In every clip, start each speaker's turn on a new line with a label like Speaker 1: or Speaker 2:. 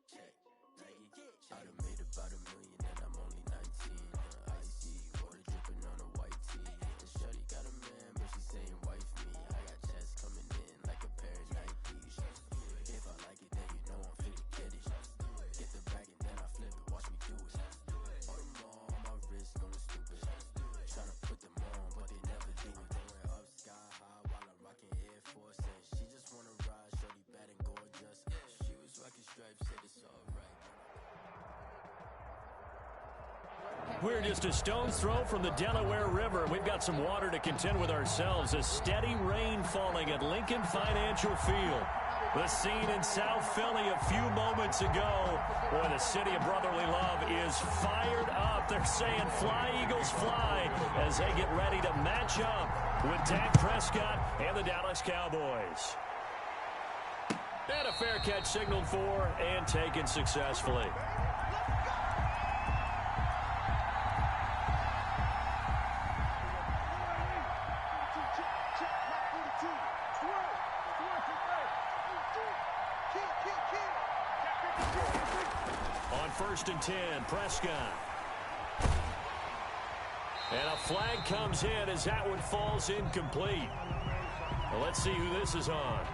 Speaker 1: check. I done made about $1 million and I'm only 19. Icy water dripping on a white tee. The shorty got a man, but she saying wife me. I got checks coming in like a pair of Nikes. If I like it, then you know I'm finna get it. Get the bag and then I flip it, watch me do it. All them all on my wrist going stupid. Tryna put them on, but they never do it. Throwing up sky high while I'm rocking Air Force. She just wanna ride, shorty bad and gorgeous. She was rocking stripes, said it's alright.
Speaker 2: We're just a stone's throw from the Delaware River. We've got some water to contend with ourselves. A steady rain falling at Lincoln Financial Field. The scene in South Philly a few moments ago. Boy, the city of brotherly love is fired up. They're saying fly, Eagles, fly, as they get ready to match up with Dak Prescott and the Dallas Cowboys. And a fair catch signaled for and taken successfully. On 1st and 10, Prescott. And a flag comes in as that one falls incomplete. Well, let's see who this is on.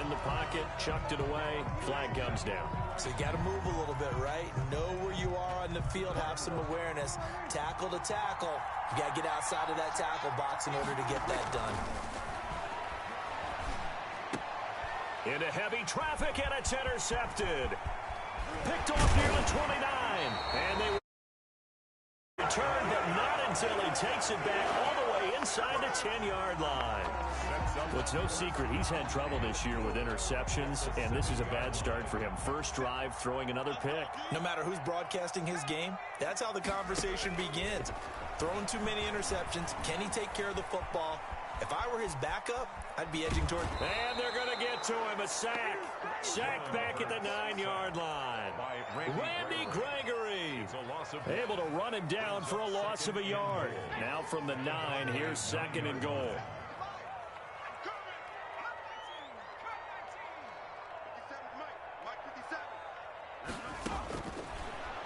Speaker 2: In the pocket, chucked it away, flag comes down.
Speaker 3: So you got to move a little bit, right? Know where you are on the field, have some awareness. Tackle to tackle. You got to get outside of that tackle box in order to get that done.
Speaker 2: Into heavy traffic, and it's intercepted. Picked off near the 29. And they return, but not until he takes it back all the way inside the 10-yard line. Well, it's no secret he's had trouble this year with interceptions, and this is a bad start for him. First drive, throwing another pick.
Speaker 3: No matter who's broadcasting his game, that's how the conversation begins. Throwing too many interceptions. Can he take care of the football? If I were his backup, I'd be edging toward...
Speaker 2: And they're going to get to him. A sack. Sack back at the 9-yard line. Randy Gregory able to run him down for a loss of a yard. Now from the 9, here's 2nd and goal.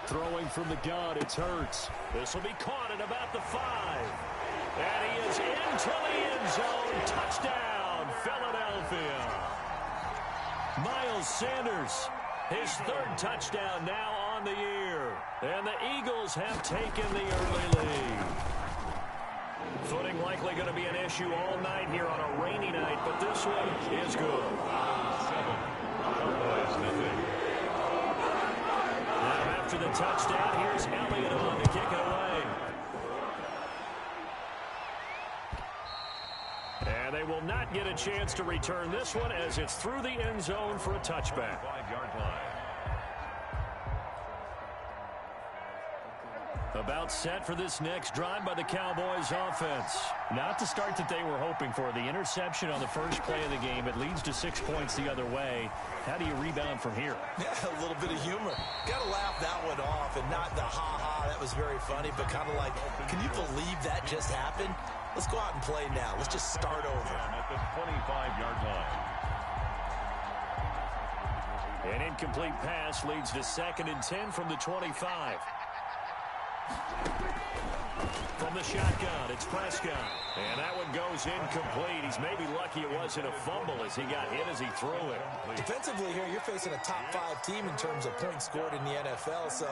Speaker 2: Throwing from the gun, it's Hurts. This will be caught at about the 5. And he is into the end zone. Touchdown, Philadelphia. Miles Sanders, his 3rd touchdown now on the year. And the Eagles have taken the early lead. Footing likely going to be an issue all night here on a rainy night, but this one is good. Now after the touchdown, here's Elliott on to kick it away. And they will not get a chance to return this one as it's through the end zone for a touchback. 5-yard line. About set for this next drive by the Cowboys offense. Not the start that they were hoping for. The interception on the first play of the game. It leads to 6 points the other way. How do you rebound from here?
Speaker 3: Yeah, a little bit of humor. Got to laugh that one off and not the ha-ha. That was very funny, but kind of like, can you believe that just happened? Let's go out and play now. Let's just start over.
Speaker 4: At the 25-yard line.
Speaker 2: An incomplete pass leads to 2nd and 10 from the 25. From the shotgun, it's Prescott. And that one goes incomplete. He's maybe lucky it wasn't a fumble as he got hit as he threw it.
Speaker 3: Defensively here, you're facing a top 5 team in terms of points scored in the NFL. So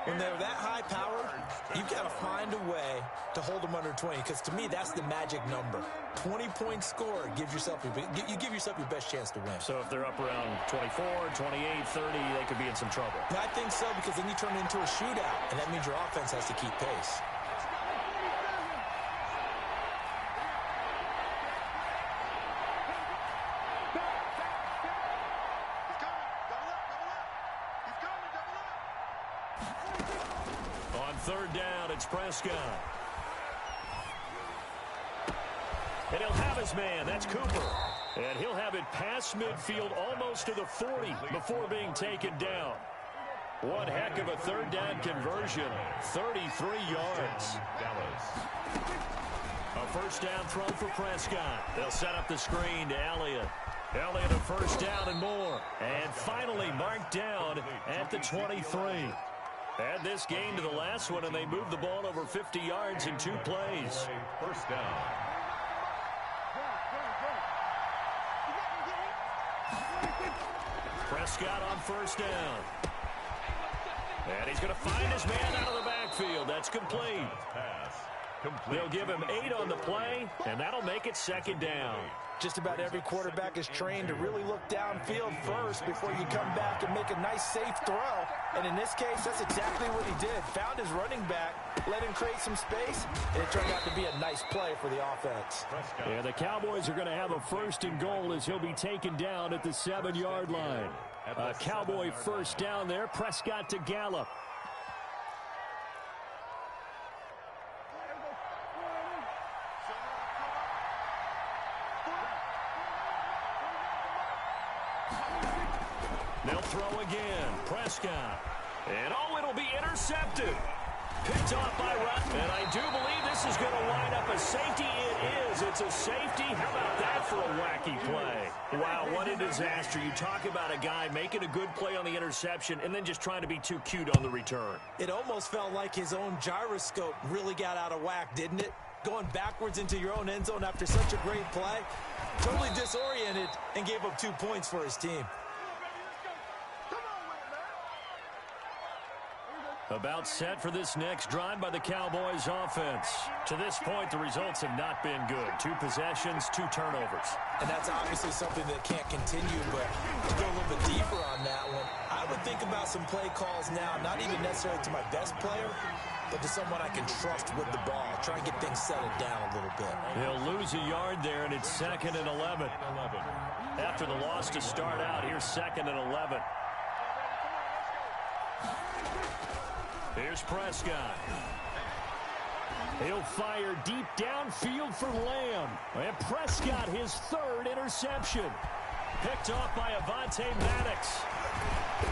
Speaker 3: when they're that high powered, you've got to find a way to hold them under 20. Because to me, that's the magic number. 20 points scored gives yourself you give yourself your best chance to win.
Speaker 2: So if they're up around 24, 28, 30, they could be in some trouble.
Speaker 3: I think so, because then you turn it into a shootout, and that means your offense has to keep pace. On 3rd down, it's Prescott.
Speaker 2: And he'll have his man. That's Cooper. And he'll have it past midfield almost to the 40 before being taken down. One heck of a 3rd down conversion. 33 yards. A 1st down throw for Prescott. They'll set up the screen to Elliott. Elliott a 1st down and more. And finally marked down down at the 23. Add this game to the last one, and they moved the ball over 50 yards in 2 plays.
Speaker 4: First down.
Speaker 2: Prescott on first down. And he's going to find his man out of the backfield. That's complete. They'll give him 8 on the play, and that'll make it second down.
Speaker 3: Just about every quarterback is trained to really look downfield first before you come back and make a nice, safe throw. And in this case, that's exactly what he did. Found his running back, let him create some space, and it turned out to be a nice play for the offense.
Speaker 2: Yeah, the Cowboys are going to have a first and goal as he'll be taken down at the 7-yard line. A Cowboy first down there. Prescott to Gallup. They'll throw again. Prescott. And it'll be intercepted. Picked off by Rutt. And I do believe this is going to wind up a safety. It is. It's a safety. How about that for a wacky play? Wow, what a disaster. You talk about a guy making a good play on the interception and then just trying to be too cute on the return.
Speaker 3: It almost felt like his own gyroscope really got out of whack, didn't it? Going backwards into your own end zone after such a great play. Totally disoriented and gave up 2 points for his team.
Speaker 2: About set for this next drive by the Cowboys offense. To this point, the results have not been good. 2 possessions, 2 turnovers.
Speaker 3: And that's obviously something that can't continue, but to go a little bit deeper on that one, I would think about some play calls now, not even necessarily to my best player, but to someone I can trust with the ball. Try and get things settled down a little bit.
Speaker 2: He'll lose a yard there, and it's 2nd and 11. After the loss to start out, here's 2nd and 11. Here's Prescott. He'll fire deep downfield for Lamb. And Prescott, his 3rd interception. Picked off by Avonte Maddox.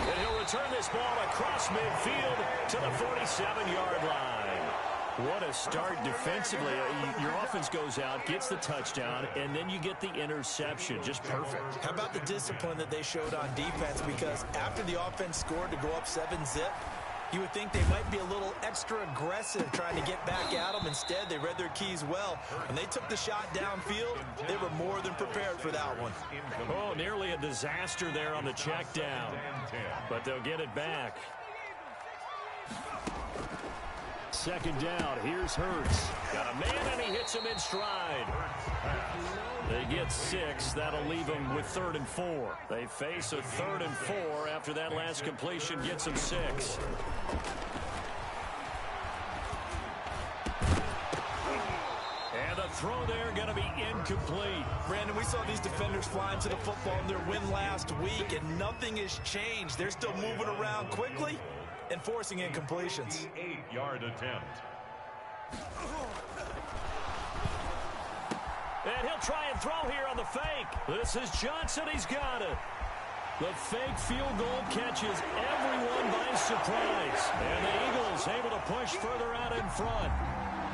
Speaker 2: And he'll return this ball across midfield to the 47-yard line. What a start defensively. Your offense goes out, gets the touchdown, and then you get the interception. Just perfect.
Speaker 3: How about the discipline that they showed on defense? Because after the offense scored to go up 7-zip, you would think they might be a little extra aggressive trying to get back at them. Instead, they read their keys well. When they took the shot downfield, they were more than prepared for that one.
Speaker 2: Oh, nearly a disaster there on the check down. But they'll get it back. 2nd down. Here's Hurts. Got a man, and he hits him in stride. They get 6. That'll leave them with 3rd and 4. They face a 3rd and 4 after that last completion gets them 6. And the throw there going to be incomplete.
Speaker 3: Brandon, we saw these defenders flying to the football in their win last week, and nothing has changed. They're still moving around quickly and forcing incompletions.
Speaker 4: 8-yard attempt.
Speaker 2: And he'll try and throw here on the fake. This is Johnson. He's got it. The fake field goal catches everyone by surprise. And the Eagles able to push further out in front.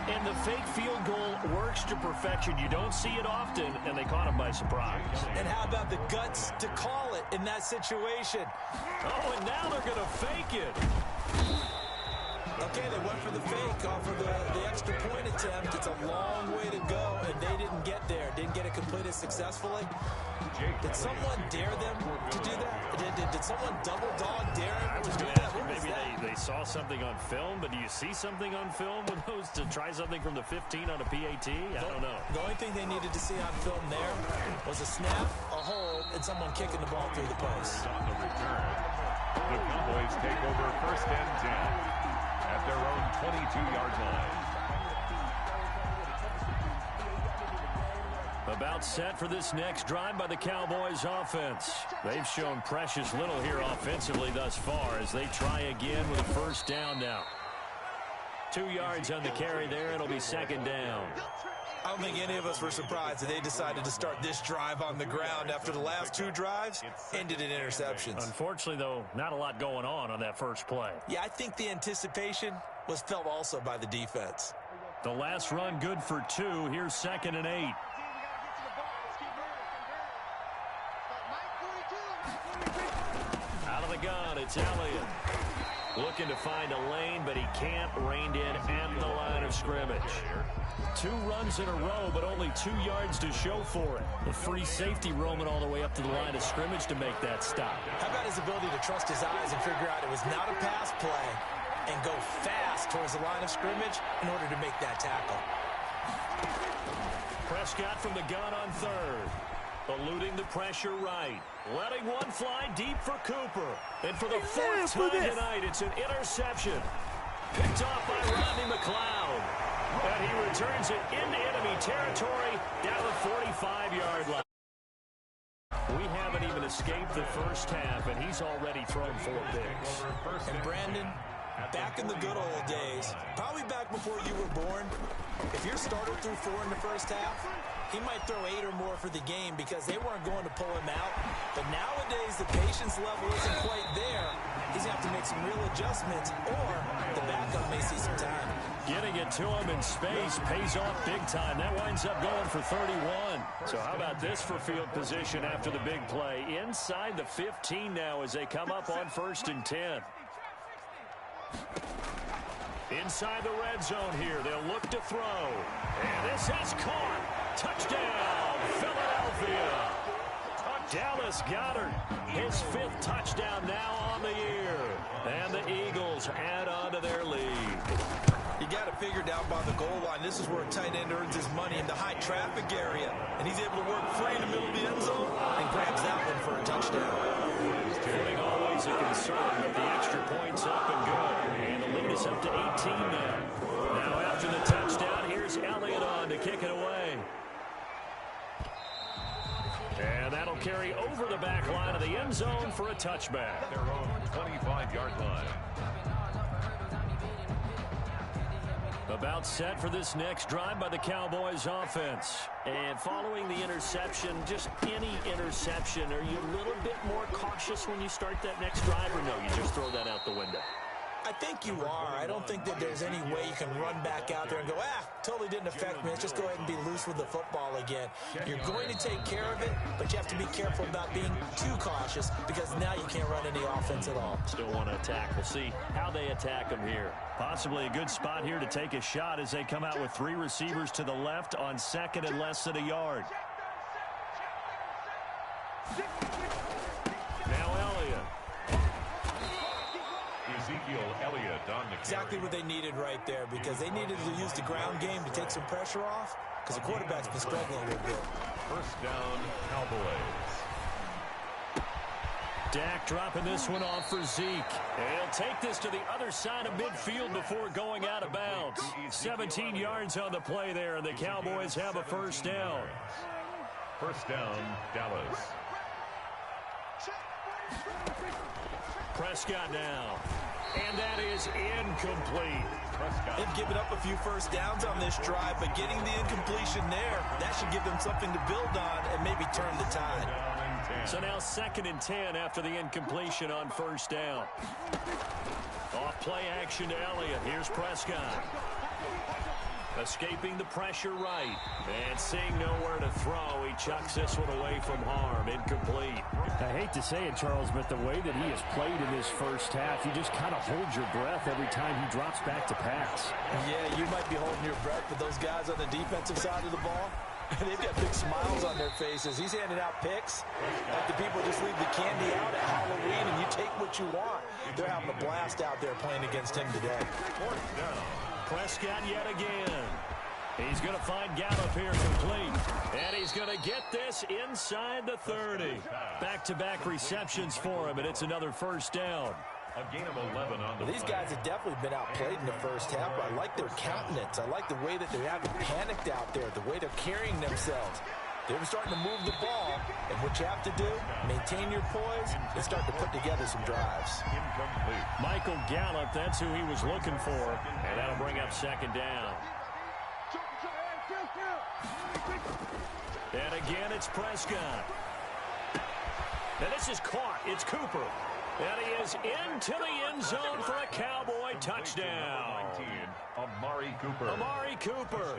Speaker 2: And the fake field goal works to perfection. You don't see it often, and they caught him by surprise.
Speaker 3: And how about the guts to call it in that situation?
Speaker 2: Oh, and now they're going to fake it.
Speaker 3: Okay, they went for the fake off of the extra point attempt. It's a long way to go, and they didn't get there. Didn't get it completed successfully. Did someone dare them to do that? Did someone double dog dare them to do that?
Speaker 2: Maybe they saw something on film, but do you see something on film with those to try something from the 15 on a PAT? I don't know.
Speaker 3: The only thing they needed to see on film there was a snap, a hold, and someone kicking the ball through the post.
Speaker 4: On the return, the Cowboys take over 1st and 10 at their own 22-yard line.
Speaker 2: About set for this next drive by the Cowboys offense. They've shown precious little here offensively thus far as they try again with a 1st down now. 2 yards on the carry there. It'll be 2nd down.
Speaker 3: I don't think any of us were surprised that they decided to start this drive on the ground after the last 2 drives ended in interceptions.
Speaker 2: Unfortunately, though, not a lot going on that first play.
Speaker 3: Yeah, I think the anticipation was felt also by the defense.
Speaker 2: The last run good for 2. Here's 2nd and 8. Out of the gun. It's Elliott. Looking to find a lane, but he can't. Reined in at the line of scrimmage. 2 runs in a row, but only 2 yards to show for it. The free safety roaming all the way up to the line of scrimmage to make that stop.
Speaker 3: How about his ability to trust his eyes and figure out it was not a pass play and go fast towards the line of scrimmage in order to make that tackle.
Speaker 2: Prescott from the gun on third. Eluding the pressure right. Letting one fly deep for Cooper. And for the 4th time tonight, it's an interception. Picked off by Rodney McLeod. And he returns it into enemy territory down the 45-yard line. We haven't even escaped the first half, and he's already thrown 4 picks.
Speaker 3: And Brandon, back in the good old days, probably back before you were born, if your starter threw 4 in the first half, he might throw 8 or more for the game because they weren't going to pull him out. But nowadays, the patience level isn't quite there. He's going to have to make some real adjustments, or the backup may see some time.
Speaker 2: Getting it to him in space pays off big time. That winds up going for 31. So how about this for field position after the big play? Inside the 15 now as they come up on 1st and 10. Inside the red zone here. They'll look to throw. And this is caught. Touchdown, Philadelphia. Dallas Goedert, his 5th touchdown now on the year. And the Eagles add on to their lead.
Speaker 3: You got to figure down by the goal line. This is where a tight end earns his money in the high traffic area. And he's able to work free in the middle of the end zone and grabs that one for a touchdown.
Speaker 2: Footing always a concern, but the extra point's up and good. And the lead is up to 18 now. Now after the touchdown, here's Elliott on to kick it away. And that'll carry over the back line of the end zone for a touchback.
Speaker 4: Their own 25-yard line.
Speaker 2: About set for this next drive by the Cowboys offense. And following the interception, just any interception, are you a little bit more cautious when you start that next drive, or no, you just throw that out the window?
Speaker 3: I think you are. I don't think that there's any way you can run back out there and go, totally didn't affect me. Let's just go ahead and be loose with the football again. You're going to take care of it, but you have to be careful about being too cautious because now you can't run any offense at all.
Speaker 2: Still want to attack. We'll see how they attack them here. Possibly a good spot here to take a shot as they come out with 3 receivers to the left on 2nd and less than a yard. Now Elliott.
Speaker 4: Ezekiel Elliott on the carry.
Speaker 3: Exactly what they needed right there because they needed to use the ground game to take some pressure off because the quarterback's been struggling a little bit.
Speaker 4: 1st down, Cowboys.
Speaker 2: Dak dropping this one off for Zeke. And he'll take this to the other side of midfield before going out of bounds. 17 yards on the play there, and the Cowboys have a 1st down.
Speaker 4: 1st down, Dallas.
Speaker 2: Prescott now. And that is incomplete.
Speaker 4: Prescott.
Speaker 3: They've given up a few 1st downs on this drive, but getting the incompletion there, that should give them something to build on and maybe turn the tide.
Speaker 2: So now 2nd and 10 after the incompletion on 1st down. Off play action to Elliott. Here's Prescott. Escaping the pressure right. And seeing nowhere to throw, he chucks this one away from harm. Incomplete.
Speaker 5: I hate to say it, Charles, but the way that he has played in this first half, you just kind of hold your breath every time he drops back to pass.
Speaker 3: Yeah, you might be holding your breath, but those guys on the defensive side of the ball, they've got big smiles on their faces. He's handing out picks like the people just leave the candy out at Halloween and you take what you want. They're having a blast out there playing against him today.
Speaker 4: 4th down.
Speaker 2: Prescott yet again. He's going to find Gallup here complete. And he's going to get this inside the 30. Back-to-back receptions for him, and it's another 1st down.
Speaker 4: A gain of 11 on the
Speaker 3: These guys have definitely been outplayed in the first half, but I like their countenance. I like the way that they're having panicked out there, the way they're carrying themselves. They're starting to move the ball, and what you have to do, maintain your poise and start to put together some drives.
Speaker 4: Incomplete.
Speaker 2: Michael Gallup, that's who he was looking for, and that'll bring up 2nd down. And again, it's Prescott. Now this is caught. It's Cooper. And he is into the end zone for a Cowboy touchdown.
Speaker 4: 19, Amari Cooper.
Speaker 2: Amari Cooper,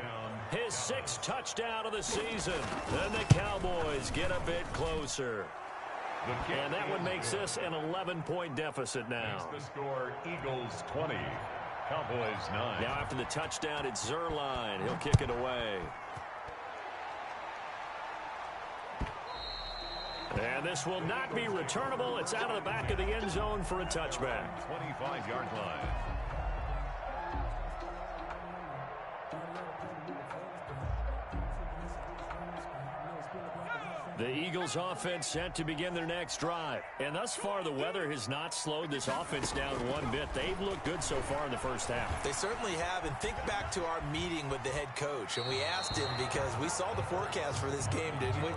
Speaker 2: his 6th touchdown of the season. And the Cowboys get a bit closer. And that one makes this an 11-point deficit now.
Speaker 4: Makes the score Eagles 20, Cowboys 9.
Speaker 2: Now after the touchdown, it's Zerline. He'll kick it away. And this will not be returnable. It's out of the back of the end zone for a touchback.
Speaker 4: 25-yard line.
Speaker 2: The Eagles offense set to begin their next drive. And thus far, the weather has not slowed this offense down one bit. They've looked good so far in the first half.
Speaker 3: They certainly have. And think back to our meeting with the head coach. And we asked him because we saw the forecast for this game, didn't we?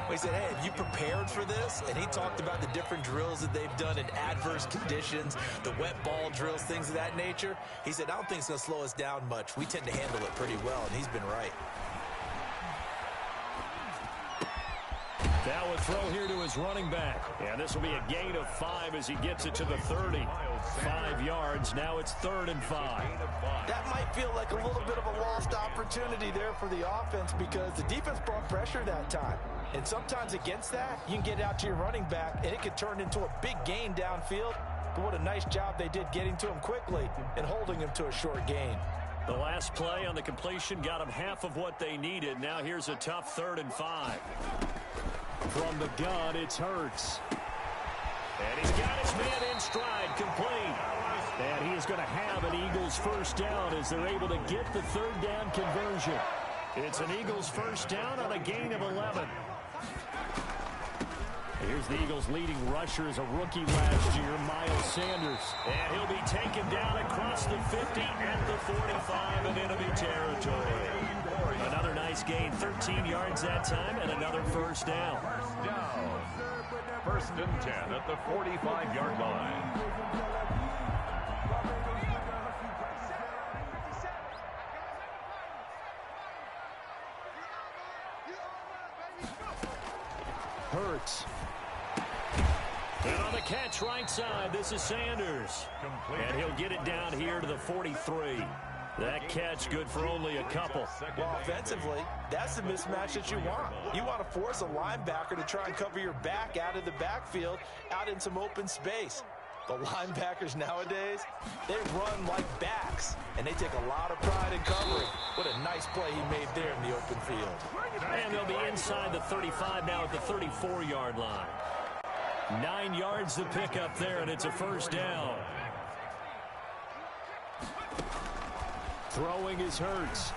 Speaker 3: We said, hey, have you prepared for this? And he talked about the different drills that they've done in adverse conditions, the wet ball drills, things of that nature. He said, I don't think it's going to slow us down much. We tend to handle it pretty well, and he's been right.
Speaker 2: Now a throw here to his running back. And this will be a gain of 5 as he gets it to the 30. 5 yards. Now it's 3rd and 5.
Speaker 3: That might feel like a little bit of a lost opportunity there for the offense because the defense brought pressure that time. And sometimes against that, you can get out to your running back, and it could turn into a big gain downfield. But what a nice job they did getting to him quickly and holding him to a short gain.
Speaker 2: The last play on the completion got him half of what they needed. Now here's a tough 3rd and 5.
Speaker 5: From the gun, it's Hurts.
Speaker 2: And he's got his man in stride, complete.
Speaker 5: And he is going to have an Eagles first down as they're able to get the 3rd down conversion.
Speaker 2: It's an Eagles first down on a gain of 11.
Speaker 5: Here's the Eagles' leading rusher as a rookie last year, Miles Sanders.
Speaker 2: And he'll be taken down across the 50 at the 45 of enemy territory. Another nice gain, 13 yards that time, and another first down.
Speaker 4: First and 10 at the 45-yard line.
Speaker 5: Hurts.
Speaker 2: And on the catch right side, this is Sanders. And he'll get it down here to the 43. That catch good for only a couple.
Speaker 3: Well, offensively, that's the mismatch that you want. You want to force a linebacker to try and cover your back out of the backfield, out in some open space. The linebackers nowadays, they run like backs, and they take a lot of pride in covering. What a nice play he made there in the open field.
Speaker 2: And they'll be inside the 35 now at the 34-yard line. 9 yards to pick up there, and it's a first down.
Speaker 5: Throwing is Hurts.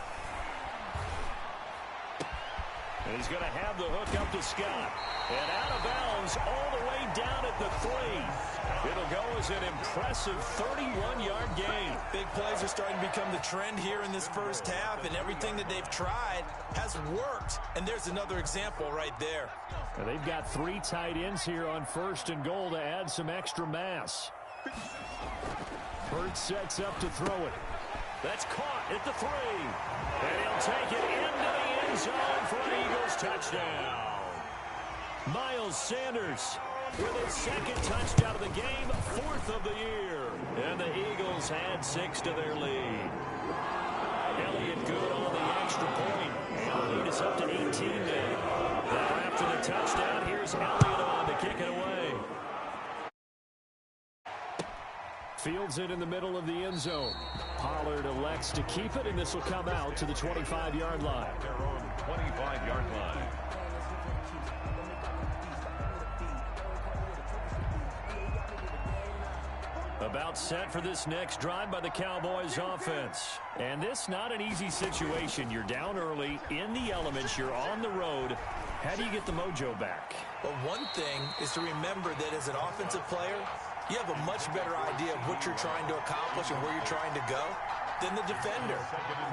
Speaker 2: And he's going to have the hook up to Scott. And out of bounds all the way down at the 3. It'll go as an impressive 31-yard gain.
Speaker 3: Big plays are starting to become the trend here in this first half, and everything that they've tried has worked. And there's another example right there.
Speaker 5: And they've got 3 tight ends here on 1st and goal to add some extra mass. Hurts sets up to throw it.
Speaker 2: That's caught at the 3. And he'll take it into the end zone for an Eagles touchdown. Miles Sanders with his 2nd touchdown of the game, 4th of the year. And the Eagles add 6 to their lead. Elliott good on the extra point. And the lead is up to 18 now. Now after the touchdown, here's Elliott on to kick it away.
Speaker 5: Fields it in the middle of the end zone. Pollard elects to keep it, and this will come out to the 25-yard line.
Speaker 4: Their own 25-yard line.
Speaker 2: About set for this next drive by the Cowboys offense. And this not an easy situation. You're down early, in the elements, you're on the road. How do you get the mojo back?
Speaker 3: Well, one thing is to remember that as an offensive player, you have a much better idea of what you're trying to accomplish and where you're trying to go than the defender.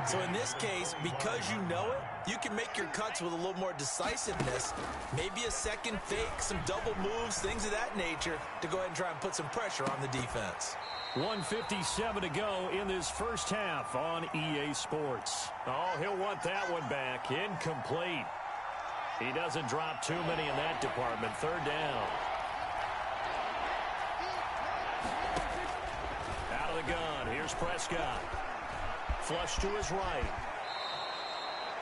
Speaker 3: So in this case, because you know it, you can make your cuts with a little more decisiveness, maybe a second fake, some double moves, things of that nature, to go ahead and try and put some pressure on the defense.
Speaker 2: 1:57 to go in this first half on EA Sports. Oh, he'll want that one back. Incomplete. He doesn't drop too many in that department. 3rd down. Gun. Here's Prescott. Flush to his right.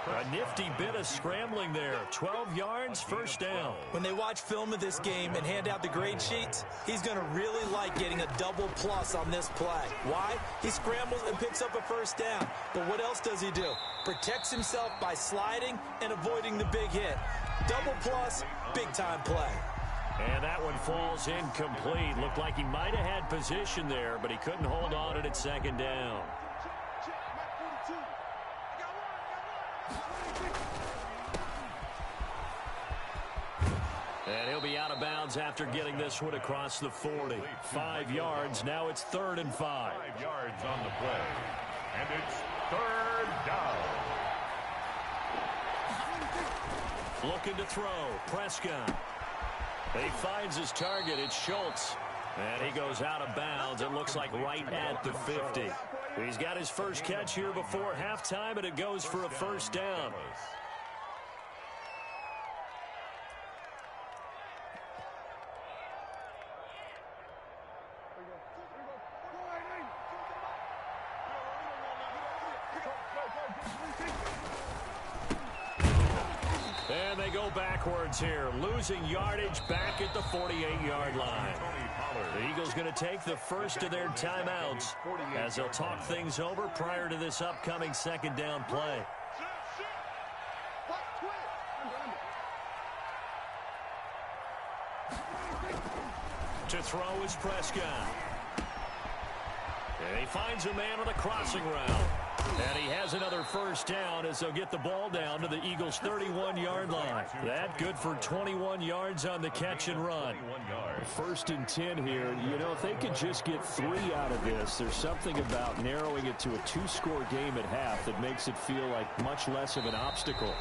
Speaker 2: A nifty bit of scrambling there. 12 yards, first down.
Speaker 3: When they watch film of this game and hand out the grade sheets, he's going to really like getting a double plus on this play. Why? He scrambles and picks up a first down. But what else does he do? Protects himself by sliding and avoiding the big hit. Double plus, big-time play.
Speaker 2: And that one falls incomplete. Looked like he might have had position there, but he couldn't hold on it at second down. And he'll be out of bounds after getting this one across the 40. 5 yards. Now it's 3rd and 5.
Speaker 4: 5 yards on the play. And it's 3rd down.
Speaker 2: Looking to throw. Prescott. He finds his target. It's Schultz. And he goes out of bounds. It looks like right at the 50. He's got his first catch here before halftime, and it goes for a first down. And they go backwards here, losing yardage back at the 48-yard line. The Eagles going to take the first of their timeouts as they'll talk things over prior to this upcoming second down play. To throw is Prescott. And he finds a man on the crossing route. And he has another first down as they'll get the ball down to the Eagles' 31-yard line. That good for 21 yards on the catch and run.
Speaker 5: 1st and 10 here. You know, if they could just get 3 out of this, there's something about narrowing it to a 2-score game at half that makes it feel like much less of an obstacle.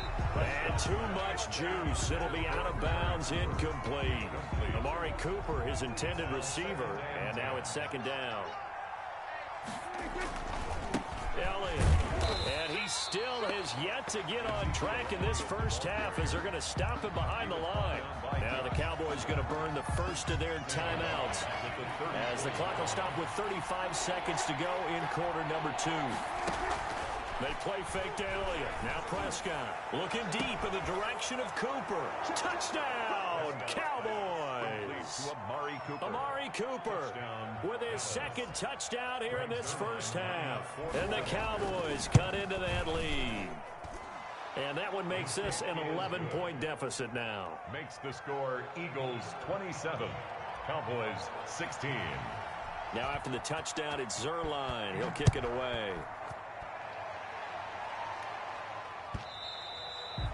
Speaker 2: And too much juice. It'll be out of bounds, incomplete. Amari Cooper, his intended receiver, and now it's second down. Elliott, and he still has yet to get on track in this first half as they're going to stop him behind the line. Now the Cowboys going to burn the first of their timeouts as the clock will stop with 35 seconds to go in quarter number 2. They play fake to Elliott. Now Prescott looking deep in the direction of Cooper. Touchdown, Cowboys! Amari Cooper with his second touchdown here in this first half. And the Cowboys cut into that lead. And that one makes this an 11-point deficit now.
Speaker 4: Makes the score Eagles 27, Cowboys 16.
Speaker 2: Now after the touchdown, it's Zerline. He'll kick it away.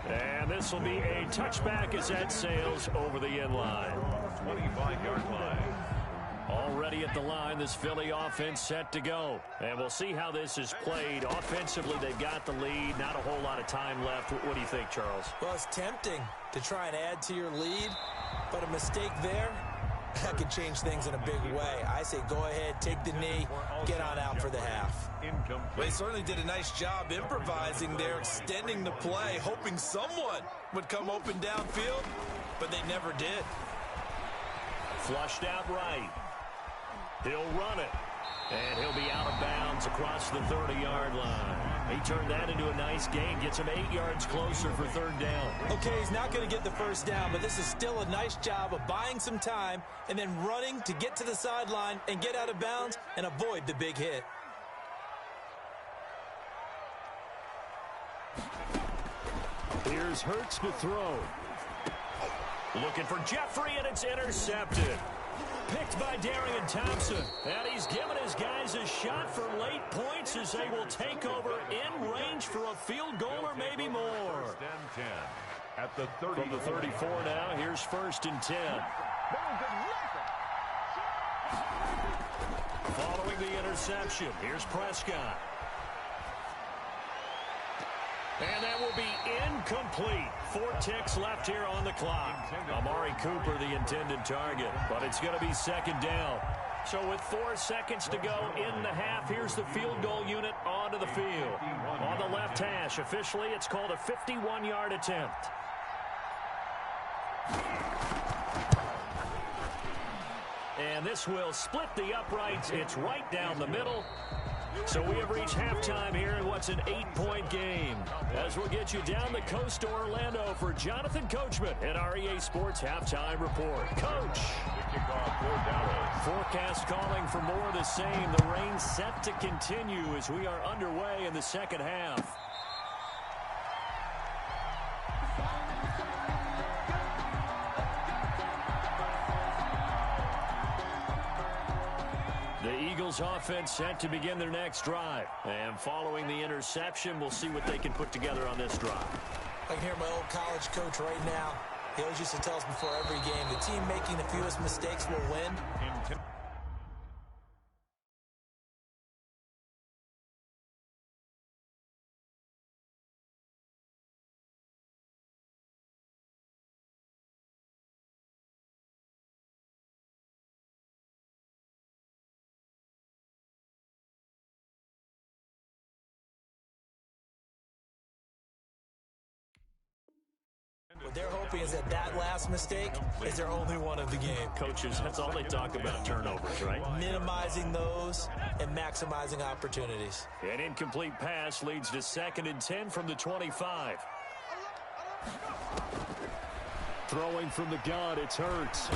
Speaker 2: And this will be a touchback as that sails over the end line.
Speaker 4: 25-yard line.
Speaker 2: Already at the line, this Philly offense set to go. And we'll see how this is played. Offensively, they've got the lead. Not a whole lot of time left. What do you think, Charles?
Speaker 3: Well, it's tempting to try and add to your lead, but a mistake there, that could change things in a big way. I say go ahead, take the knee, get on out for the half. Well, they certainly did a nice job improvising there, extending the play, hoping someone would come open downfield, but they never did.
Speaker 2: Flushed out right. He'll run it. And he'll be out of bounds across the 30-yard line. He turned that into a nice gain. Gets him 8 yards closer for third down.
Speaker 3: Okay, he's not going to get the first down, but this is still a nice job of buying some time and then running to get to the sideline and get out of bounds and avoid the big hit.
Speaker 5: Here's Hurts to throw.
Speaker 2: Looking for Jeffrey, and it's intercepted. Picked by Darian Thompson. And he's given his guys a shot for late points as they will take over in range for a field goal or maybe more.
Speaker 4: First and 10 at the 30.
Speaker 2: From the 34 now, here's 1st and 10. Following the interception, here's Prescott. And that will be incomplete. 4 ticks left here on the clock. Amari Cooper, the intended target. But it's going to be second down. So with 4 seconds to go in the half, here's the field goal unit onto the field. On the left hash, officially, it's called a 51-yard attempt. And this will split the uprights. It's right down the middle. So we have reached halftime here in what's an 8-point game. As we'll get you down the coast to Orlando for Jonathan Coachman at our EA Sports Halftime Report. Coach.
Speaker 4: The kickoff for Dallas.
Speaker 2: Forecast calling for more of the same. The rain set to continue as we are underway in the second half. The Eagles offense set to begin their next drive. And following the interception, we'll see what they can put together on this drive.
Speaker 3: I can hear my old college coach right now. He always used to tell us before every game, the team making the fewest mistakes will win. What they're hoping is that last mistake is their only one of the game.
Speaker 2: Coaches, that's all they talk about, turnovers, right?
Speaker 3: Minimizing those and maximizing opportunities.
Speaker 2: An incomplete pass leads to 2nd and 10 from the 25. Throwing from the gun, it's Hurts.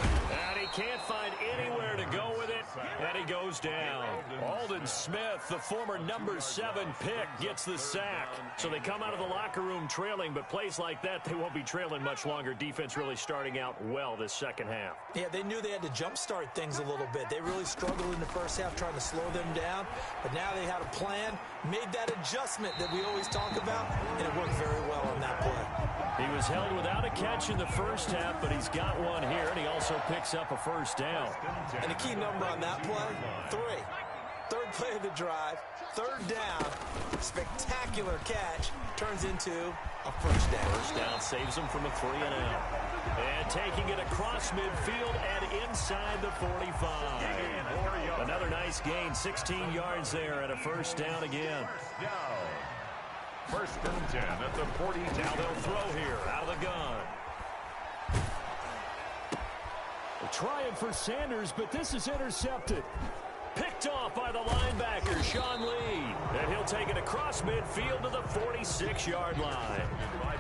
Speaker 2: And he can't find anywhere to go with it, and he goes down. Aldon Smith, the former number 7 pick, gets the sack. So they come out of the locker room trailing, but plays like that, they won't be trailing much longer. Defense really starting out well this second half.
Speaker 3: Yeah, they knew they had to jumpstart things a little bit. They really struggled in the first half trying to slow them down, but now they had a plan, made that adjustment that we always talk about, and it worked very well on that play.
Speaker 2: He was held without a catch in the first half, but he's got one here, and he also picks up a first down.
Speaker 3: And the key number on that play, 3. Third play of the drive, 3rd down, spectacular catch, turns into a first down.
Speaker 2: First down saves him from a 3-and-out. And taking it across midfield and inside the 45. Another nice gain, 16 yards there, and a first down again.
Speaker 4: First and 10 at the 40.
Speaker 2: Now they'll throw here out of the gun. They're trying for Sanders, but this is intercepted. Picked off by the linebacker, Sean Lee. And he'll take it across midfield to the 46-yard line.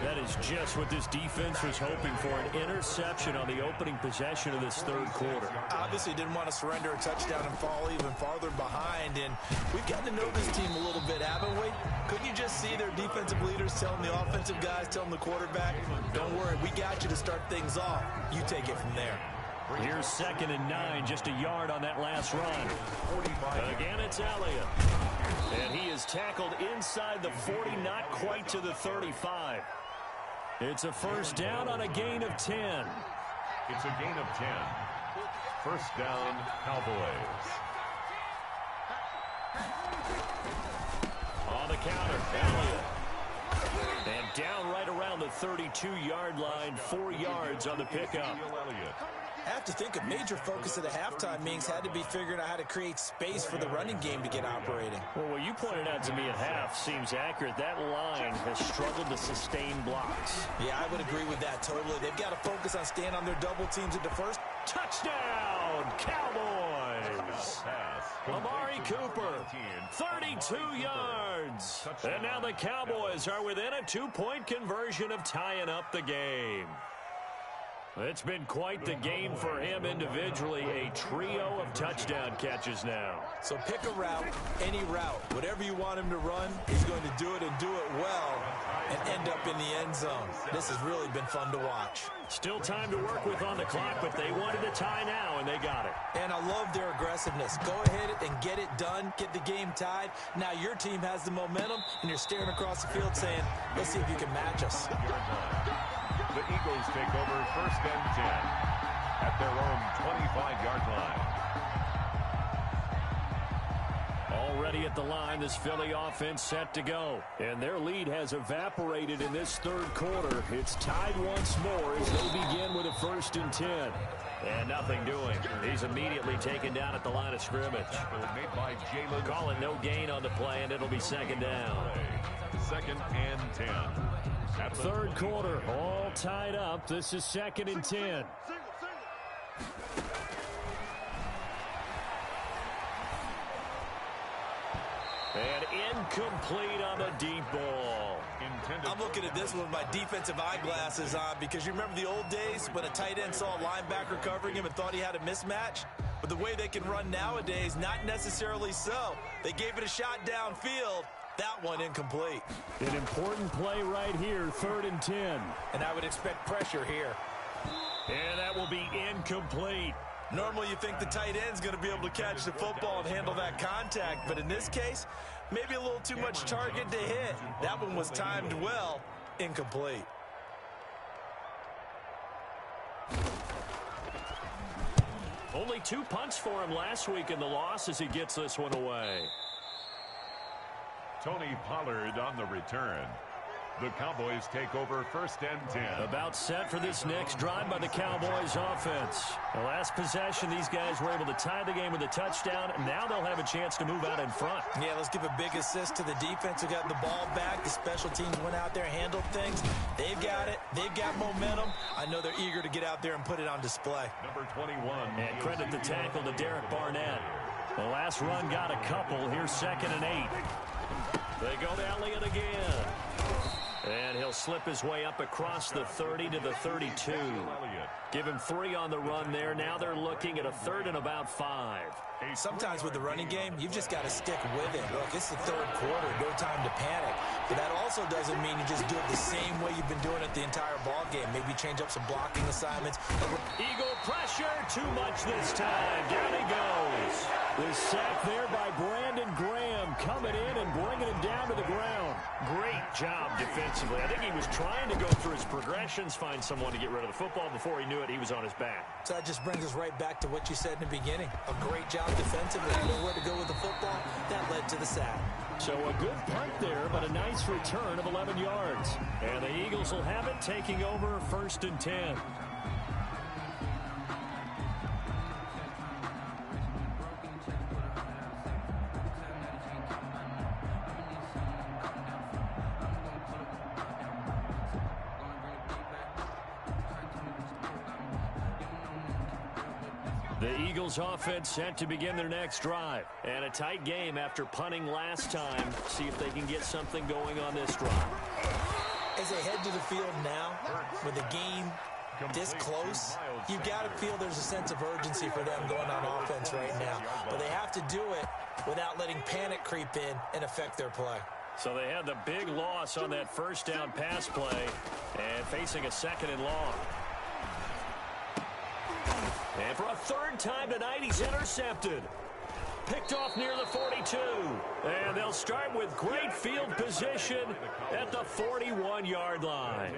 Speaker 2: That is just what this defense was hoping for, an interception on the opening possession of this third quarter.
Speaker 3: Obviously didn't want to surrender a touchdown and fall even farther behind, and we've gotten to know this team a little bit, haven't we? Couldn't you just see their defensive leaders telling the offensive guys, telling the quarterback, don't worry, we got you to start things off. You take it from there.
Speaker 2: Here's 2nd and 9, just a yard on that last run. Again, it's Elliott. And he is tackled inside the 40, not quite to the 35. It's a first down on a gain of 10.
Speaker 4: It's a gain of 10. First down, Cowboys.
Speaker 2: On the counter, Elliott. And down right around the 32-yard line, 4 yards on the pickup.
Speaker 3: I have to think a major focus of the halftime meetings had to be figuring out how to create space for the running game to get operating.
Speaker 2: Well, what you pointed out to me at half seems accurate. That line has struggled to sustain blocks.
Speaker 3: Yeah, I would agree with that totally. They've got to focus on staying on their double teams at the first.
Speaker 2: Touchdown, Cowboys! Amari Cooper, 32 yards. And now the Cowboys are within a 2-point conversion of tying up the game. It's been quite the game for him individually. A trio of touchdown catches now.
Speaker 3: So pick a route, any route. Whatever you want him to run, he's going to do it and do it well and end up in the end zone. This has really been fun to watch.
Speaker 2: Still time to work with on the clock, but they wanted a tie now, and they got it.
Speaker 3: And I love their aggressiveness. Go ahead and get it done, get the game tied. Now your team has the momentum, and you're staring across the field saying, let's see if you can match us.
Speaker 4: The Eagles take over first and 10 at their own 25-yard line.
Speaker 2: Already at the line, this Philly offense set to go. And their lead has evaporated in this third quarter. It's tied once more as they begin with a first and 10. And nothing doing. He's immediately taken down at the line of scrimmage.
Speaker 4: Made by Jalen.
Speaker 2: Call it no gain on the play, and it'll be second down.
Speaker 4: Second and 10.
Speaker 2: Third quarter, all tied up. This is 2nd and 10. And incomplete on the deep ball.
Speaker 3: I'm looking at this one with my defensive eyeglasses on because you remember the old days when a tight end saw a linebacker covering him and thought he had a mismatch? But the way they can run nowadays, not necessarily so. They gave it a shot downfield. That one incomplete.
Speaker 5: An important play right here, 3rd and 10.
Speaker 3: And I would expect pressure here.
Speaker 2: And that will be incomplete.
Speaker 3: Normally you think the tight end's going to be able to catch the football and handle that contact, but in this case, maybe a little too much target to hit. That one was timed well, incomplete.
Speaker 2: Only 2 punts for him last week in the loss as he gets this one away.
Speaker 4: Tony Pollard on the return. The Cowboys take over 1st and 10.
Speaker 2: About set for this next drive by the Cowboys offense. The last possession, these guys were able to tie the game with a touchdown, and now they'll have a chance to move out in front.
Speaker 3: Yeah, let's give a big assist to the defense who got the ball back. The special teams went out there, handled things. They've got it. They've got momentum. I know they're eager to get out there and put it on display.
Speaker 4: Number 21.
Speaker 2: And credit the tackle to Derek Barnett. The last run got a couple. Here's 2nd and 8. They go to Elliott again. And he'll slip his way up across the 30 to the 32. Give him 3 on the run there. Now they're looking at a 3rd and about 5.
Speaker 3: Sometimes with the running game, you've just got to stick with it. Look, it's the 3rd quarter. No time to panic. But that also doesn't mean you just do it the same way you've been doing it the entire ball game. Maybe change up some blocking assignments.
Speaker 2: Eagle pressure. Too much this time. Down he goes.
Speaker 5: The sack there by Brandon Graham coming in and bringing him down to the ground.
Speaker 2: Great job defensively. I think he was trying to go through his progressions, find someone to get rid of the football. Before he knew it, he was on his back.
Speaker 3: So that just brings us right back to what you said in the beginning. A great job defensively. Knew where to go with the football. That led to the sack.
Speaker 5: So a good punt there, but a nice return of 11 yards.
Speaker 2: And the Eagles will have it, taking over 1st and 10. The Eagles offense set to begin their next drive. And a tight game after punting last time. See if they can get something going on this drive.
Speaker 3: As they head to the field now, with the game this close, you've got to feel there's a sense of urgency for them going on offense right now. But they have to do it without letting panic creep in and affect their play.
Speaker 2: So they had the big loss on that 1st down pass play and facing a 2nd and long. And for a 3rd time tonight, he's intercepted. Picked off near the 42. And they'll start with great field position at the 41-yard line.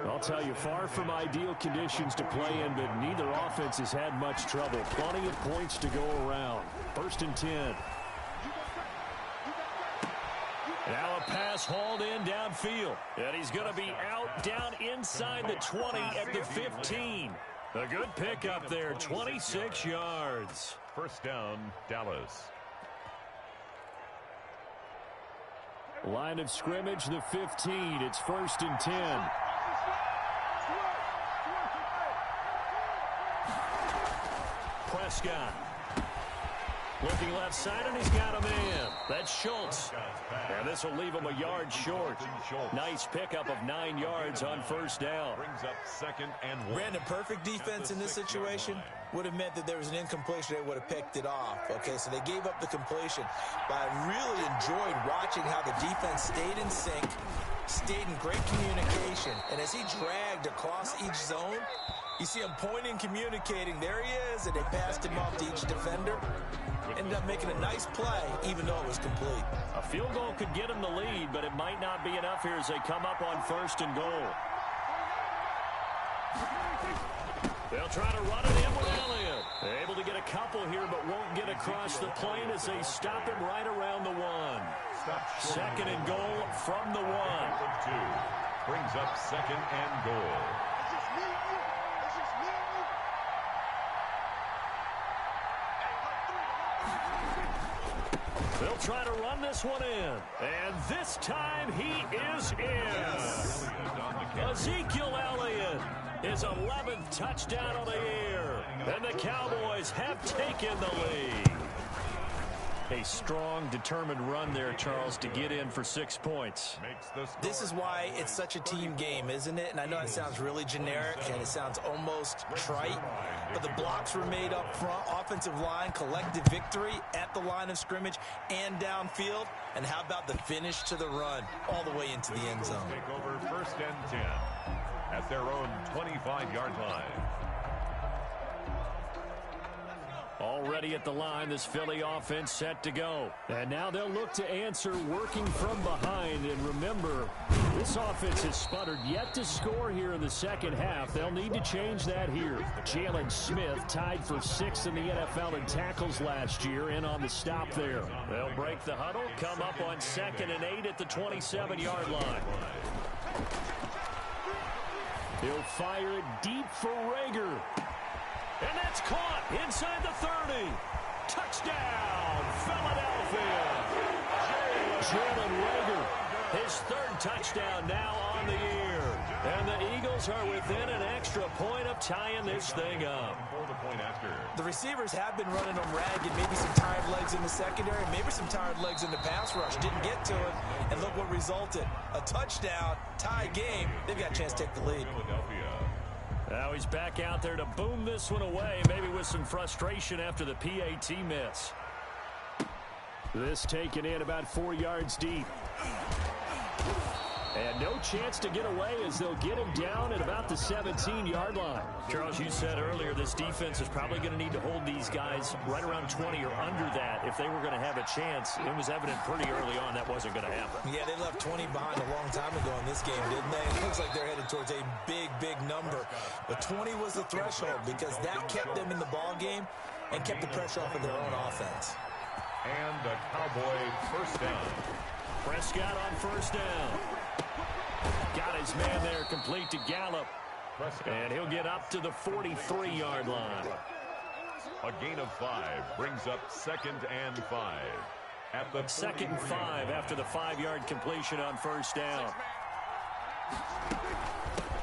Speaker 5: I'll tell you, far from ideal conditions to play in, but neither offense has had much trouble. Plenty of points to go around. 1st and 10.
Speaker 2: Now a pass hauled in downfield. And he's going to be out down inside the 20 at the 15. A good pickup there, 26 yards.
Speaker 4: 1st down, Dallas.
Speaker 5: Line of scrimmage, the 15. It's 1st and 10.
Speaker 2: Prescott. Looking left side, and he's got a man. That's Schultz. And this will leave him a yard short. Nice pickup of 9 yards on 1st down.
Speaker 4: Brings up 2nd and 1.
Speaker 3: Brandon, perfect defense in this situation would have meant that there was an incompletion. They would have picked it off. Okay, so they gave up the completion. But I really enjoyed watching how the defense stayed in sync, stayed in great communication. And as he dragged across each zone, you see him pointing, communicating. There he is, and they passed him off to each defender. Ended up making a nice play, even though it was complete.
Speaker 2: A field goal could get him the lead, but it might not be enough here as they come up on 1st and goal. They'll try to run it in with Elliott. They're able to get a couple here, but won't get across the plane as they stop him right around the 1. 2nd and goal from the 1.
Speaker 4: 2. Brings up 2nd and goal.
Speaker 2: They'll try to run this one in. And this time he is in. Ezekiel Elliott, his 11th touchdown of the year. And the Cowboys have taken the lead. A strong, determined run there, Charles, to get in for 6 points.
Speaker 3: This is why it's such a team game, isn't it? And I know it sounds really generic and it sounds almost trite, but the blocks were made up front, offensive line, collective victory at the line of scrimmage and downfield. And how about the finish to the run all the way into the end zone?
Speaker 4: Take over 1st and 10 at their own 25-yard line.
Speaker 2: Already at the line, this Philly offense set to go. And now they'll look to answer working from behind. And remember, this offense has sputtered yet to score here in the second half. They'll need to change that here. Jalen Smith tied for 6th in the NFL in tackles last year and on the stop there. They'll break the huddle, come up on 2nd and 8 at the 27-yard line. He'll fire it deep for Rager. And that's caught inside the 30. Touchdown, Philadelphia. Jalen Rager, his 3rd touchdown now on the year. And the Eagles are within an extra point of tying this thing up.
Speaker 3: The receivers have been running them ragged. Maybe some tired legs in the secondary, maybe some tired legs in the pass rush. Didn't get to it, and look what resulted. A touchdown, tie game. They've got a chance to take the lead.
Speaker 2: Now he's back out there to boom this one away, maybe with some frustration after the PAT miss. This taken in about 4 yards deep. And no chance to get away as they'll get him down at about the 17-yard line.
Speaker 5: Charles, you said earlier this defense is probably going to need to hold these guys right around 20 or under that if they were going to have a chance. It was evident pretty early on that wasn't going to happen.
Speaker 3: Yeah, they left 20 behind a long time ago in this game, didn't they? It looks like they're headed towards a big, big number. But 20 was the threshold because that kept them in the ball game and kept the pressure off of their own offense.
Speaker 4: And a Cowboy 1st down.
Speaker 2: Prescott on 1st down. Got his man there complete to Gallup. And he'll get up to the 43-yard line.
Speaker 4: A gain of 5 brings up 2nd and 5. At the
Speaker 2: 2nd and 5 after the 5-yard completion on 1st down.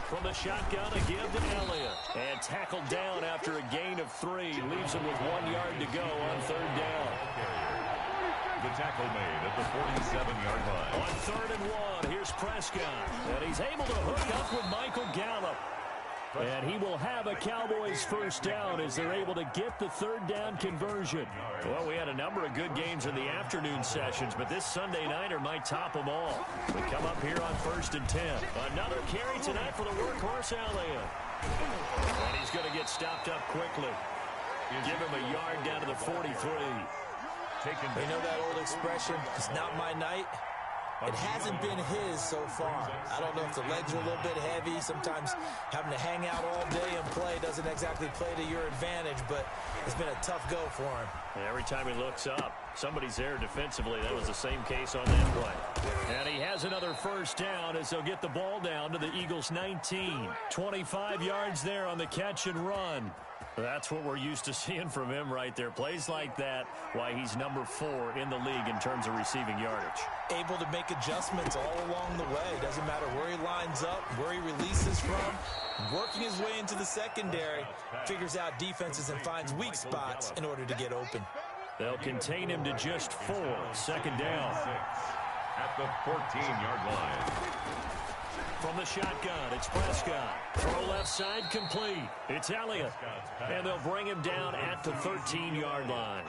Speaker 2: From the shotgun, a give to Elliott. And tackled down after a gain of 3. Leaves him with 1 yard to go on 3rd down.
Speaker 4: The tackle made at the 47-yard line.
Speaker 2: On 3rd and 1, here's Prescott. And he's able to hook up with Michael Gallup. And he will have a Cowboys 1st down as they're able to get the 3rd down conversion. Well, we had a number of good games in the afternoon sessions, but this Sunday nighter might top them all. We come up here on 1st and 10. Another carry tonight for the workhorse Elliott. And he's going to get stopped up quickly. Give him a yard down to the 43.
Speaker 3: You know that old expression, it's not my night? It hasn't been his so far. I don't know if the legs are a little bit heavy. Sometimes having to hang out all day and play doesn't exactly play to your advantage, but it's been a tough go for him.
Speaker 2: Every time he looks up, somebody's there defensively. That was the same case on that play. And he has another 1st down as they'll get the ball down to the Eagles' 19. 25 yards there on the catch and run. That's what we're used to seeing from him right there. Plays like that, why he's number 4 in the league in terms of receiving yardage.
Speaker 3: Able to make adjustments all along the way. Doesn't matter where he lines up, where he releases from. Working his way into the secondary, figures out defenses and finds weak spots in order to get open.
Speaker 2: They'll contain him to just 4. 2nd down.
Speaker 4: At the 14-yard line.
Speaker 2: From the shotgun, it's Prescott. Throw left side complete. It's Elliott. And they'll bring him down at the 13-yard line.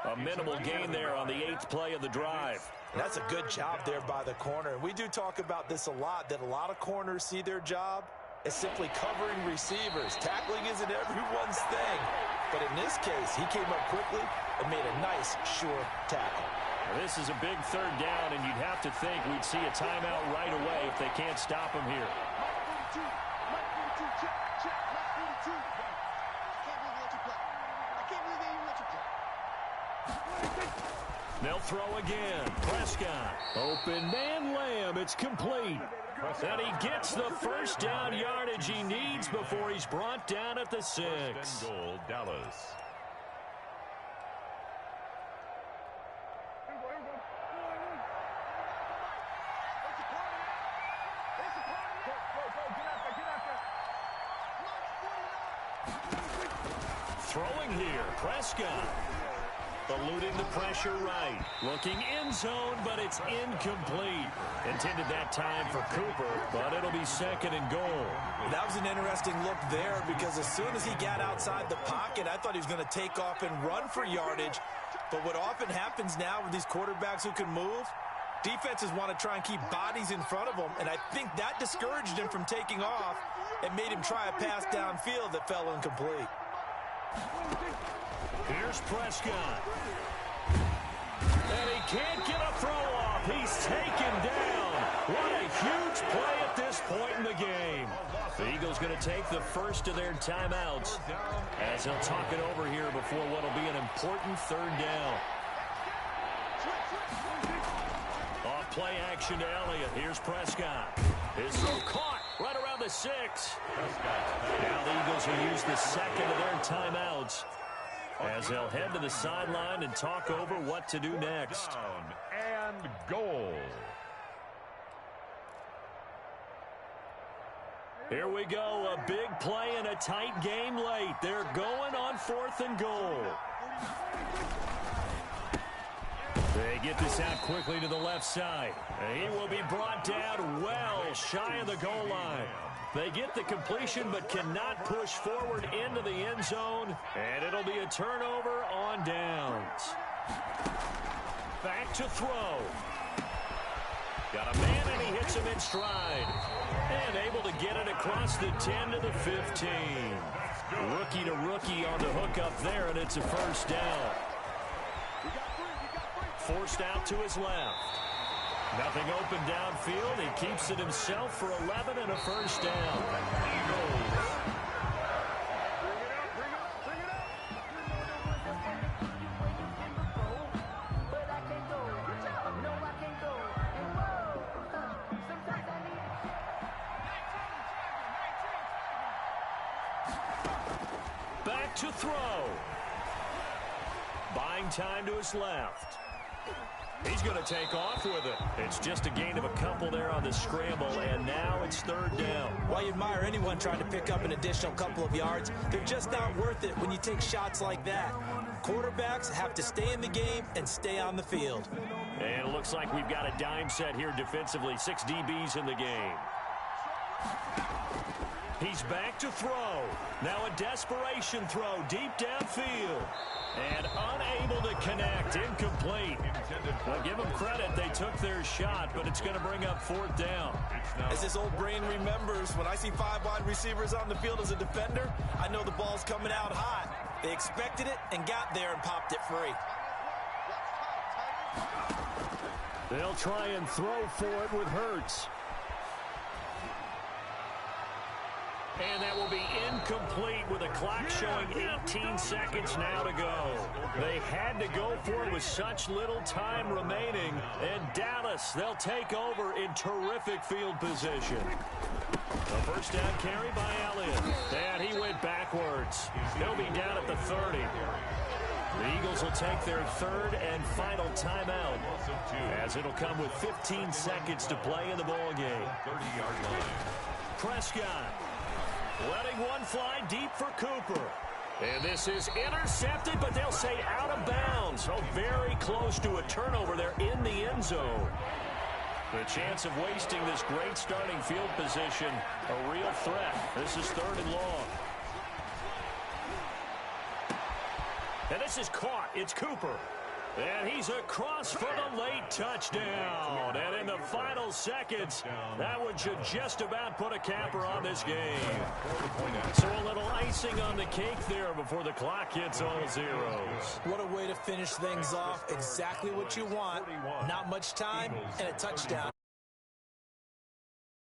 Speaker 2: A minimal gain there on the 8th play of the drive.
Speaker 3: That's a good job there by the corner. And we do talk about this a lot, that a lot of corners see their job as simply covering receivers. Tackling isn't everyone's thing. But in this case, he came up quickly and made a nice, sure tackle.
Speaker 2: This is a big 3rd down, and you'd have to think we'd see a timeout right away if they can't stop him here. They'll throw again. Prescott. Open man Lamb. It's complete. And he gets the 1st down yardage he needs before he's brought down at the 6.
Speaker 4: Goal, Dallas.
Speaker 2: Throwing here, Prescott. Eluding the pressure right. Looking end zone, but it's incomplete. Intended that time for Cooper, but it'll be 2nd and goal.
Speaker 3: That was an interesting look there because as soon as he got outside the pocket, I thought he was going to take off and run for yardage. But what often happens now with these quarterbacks who can move, defenses want to try and keep bodies in front of them, and I think that discouraged him from taking off and made him try a pass downfield that fell incomplete.
Speaker 2: Here's Prescott. And he can't get a throw off. He's taken down. What a huge play at this point in the game. The Eagles going to take the first of their timeouts as they'll talk it over here before what will be an important 3rd down. Off play action to Elliott. Here's Prescott. His throw caught right around the 6. Now the Eagles will use the 2nd of their timeouts as they'll head to the sideline and talk over what to do next.
Speaker 4: Down and goal.
Speaker 2: Here we go, a big play in a tight game late. They're going on 4th and goal. They get this out quickly to the left side. He will be brought down well shy of the goal line. They get the completion but cannot push forward into the end zone, and it'll be a turnover on downs. Back to throw. Got a man, and he hits him in stride. And able to get it across the 10 to the 15. Rookie to rookie on the hook up there, and it's a 1st down. Forced out to his left. Nothing open downfield. He keeps it himself for 11 and a 1st down. Back to throw. Buying time to his left. He's going to take off with it. It's just a gain of a couple there on the scramble, and now it's 3rd down.
Speaker 3: While you admire anyone trying to pick up an additional couple of yards, they're just not worth it when you take shots like that. Quarterbacks have to stay in the game and stay on the field.
Speaker 2: And it looks like we've got a dime set here defensively. 6 DBs in the game. He's back to throw. Now a desperation throw deep downfield. And unable to connect. Incomplete. Well, give them credit. They took their shot, but it's going to bring up 4th down.
Speaker 3: As this old brain remembers, when I see 5 wide receivers on the field as a defender, I know the ball's coming out hot. They expected it and got there and popped it free.
Speaker 2: They'll try and throw for it with Hurts. And that will be incomplete with a clock showing 18 seconds now to go. They had to go for it with such little time remaining. And Dallas, they'll take over in terrific field position. A 1st down carry by Elliott. And he went backwards. He'll be down at the 30. The Eagles will take their 3rd and final timeout as it'll come with 15 seconds to play in the ballgame.
Speaker 4: 30-yard line.
Speaker 2: Prescott. Letting one fly deep for Cooper. And this is intercepted, but they'll say out of bounds. Oh, very close to a turnover there in the end zone. The chance of wasting this great starting field position, a real threat. This is 3rd and long. And this is caught. It's Cooper. And he's across for the late touchdown. And in the final seconds, that one should just about put a capper on this game. So a little icing on the cake there before the clock hits all zeros.
Speaker 3: What a way to finish things off. Exactly what you want. Not much time and a touchdown.